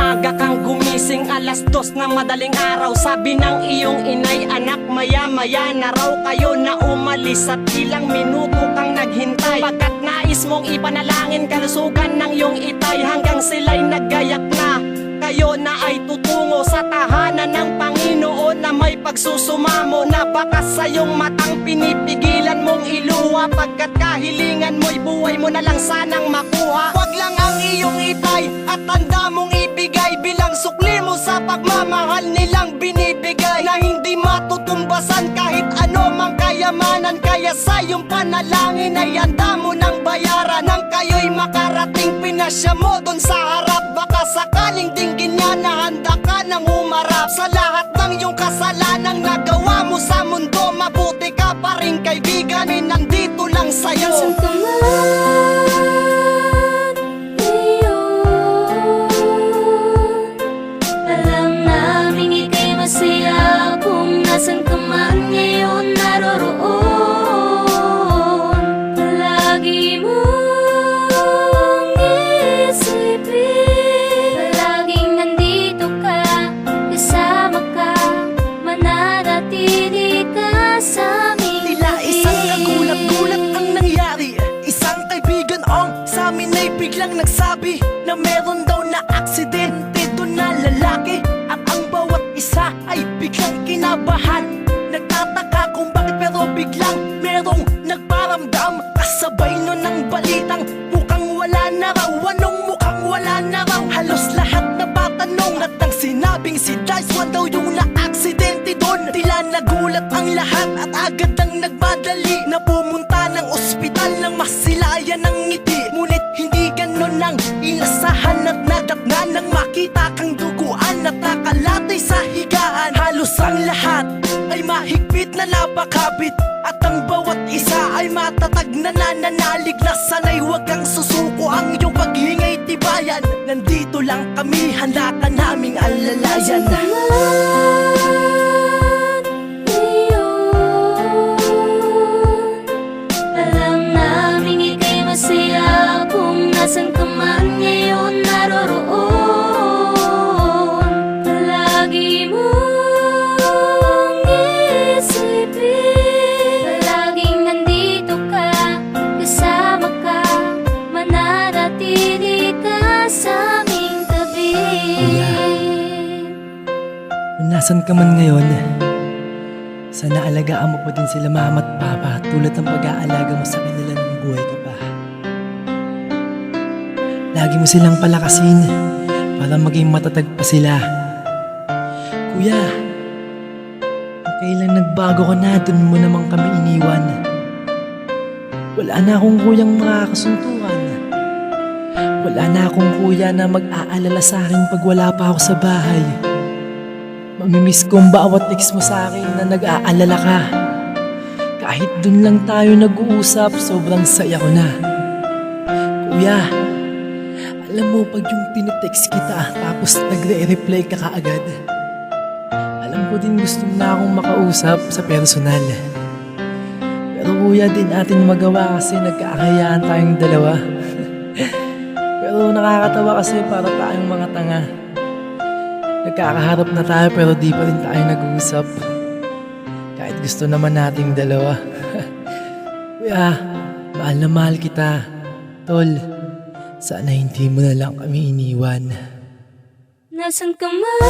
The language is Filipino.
maaga kang gumising, 2:00 na madaling araw. Sabi ng iyong inay, anak, maya-maya na raw kayo na umalis. At ilang minuto kang naghintay, pagkat nais mong ipanalangin kalusugan ng iyong itay. Hanggang sila'y naggayak na kayo na ay tutungo sa tahanan ng Panginoon na may pagsusumamo. Na baka sa iyong matang pinipigilan mong iluha, pagkat kahilingan mo'y buhay mo na lang sanang makuha. Wag lang ang iyong itay at tanda mong ibigay bilang sukli mo sa pagmamahal nilang binibigay, na hindi matutumbasan kahit ano mang kayamanan. Kaya sa iyong panalangin ay handa mo ng bayaran, nang kayo'y makarating pinasya mo dun sa harap. Baka sakaling dinggin niya na handa ka nang humarap sa lahat ng iyong kasalanang nagawa mo sa mundo. Mabuti ka pa rin kaibigan, nandito lang sa'yo. Nasaan ka man ngayon, alam namin ika'y masaya. Kung nasan ka man ngayon naroroon, lagi mong isipin, laging nandito ka, kasama ka, mananatili ka sa aming Tila isang kagulat-gulat ang nangyari. Isang kaibigan ang sa amin ay biglang nagsabi na meron daw na aksidente doon na lalaki. At ang bawat isa ay biglang kinabahan. Nagtataka kung bakit pero biglang merong nagparamdam. Kasabay nun ng balitang mukhang wala na raw. Anong mukhang wala na raw? Halos lahat na patanong at ang sinabing si Dice One daw yung na-aksidente doon. Tila nagulat ang lahat at agad ang nagmadali na pumunta ng ospital nang masilayan ng ngiti. Ngunit hindi ganon ang inasahan at nadatna nang makita kang duguan at nakalatay sa higaan. Halos ang lahat ay mahigpit na napakabit at ang bawat isa ay matatag na nananalig na sanay wag kang susuko. Ang iyong paghingay tibayan, nandito lang kami, handa ka naming alalayan. Nasaan ka man ngayon, alam namin ika'y masaya. Kung nasan ka man ngayon naroroon, lagi mong isipin, laging nandito ka, kasama ka, mananatili ka sa aming tabi. Kung nasan ka man ngayon, sana alagaan mo pa din sila mama at papa tulad ng pag-aalaga mo sa kanila nung buhay ka pa. Lagi mo silang palakasin para maging matatag pa sila. Kuya, kung kailan nagbago ka na, dun mo naman kami iniwan. Wala na akong kuyang makakasuntukan. Wala na akong kuya na mag-aalala sa akin pag wala pa ako sa bahay. Mamimiss ko ang bawat text mo sa akin na nag-aalala ka. Kahit dun lang tayo nag-uusap, sobrang saya ko na. Kuya, alam mo pag yung tinitext kita tapos nagre-reply ka kaagad, alam ko din gusto na akong makausap sa personal. Pero kuya, din natin magawa kasi nagkakayaan tayong dalawa. Pero nakakatawa kasi para tayong mga tanga. Nagkakaharap na tayo pero di pa rin tayo nag-uusap. Kahit gusto naman nating dalawa. Kuya, mahal na mahal kita. Tol, sana hindi mo na lang kami iniwan. Nasaan ka man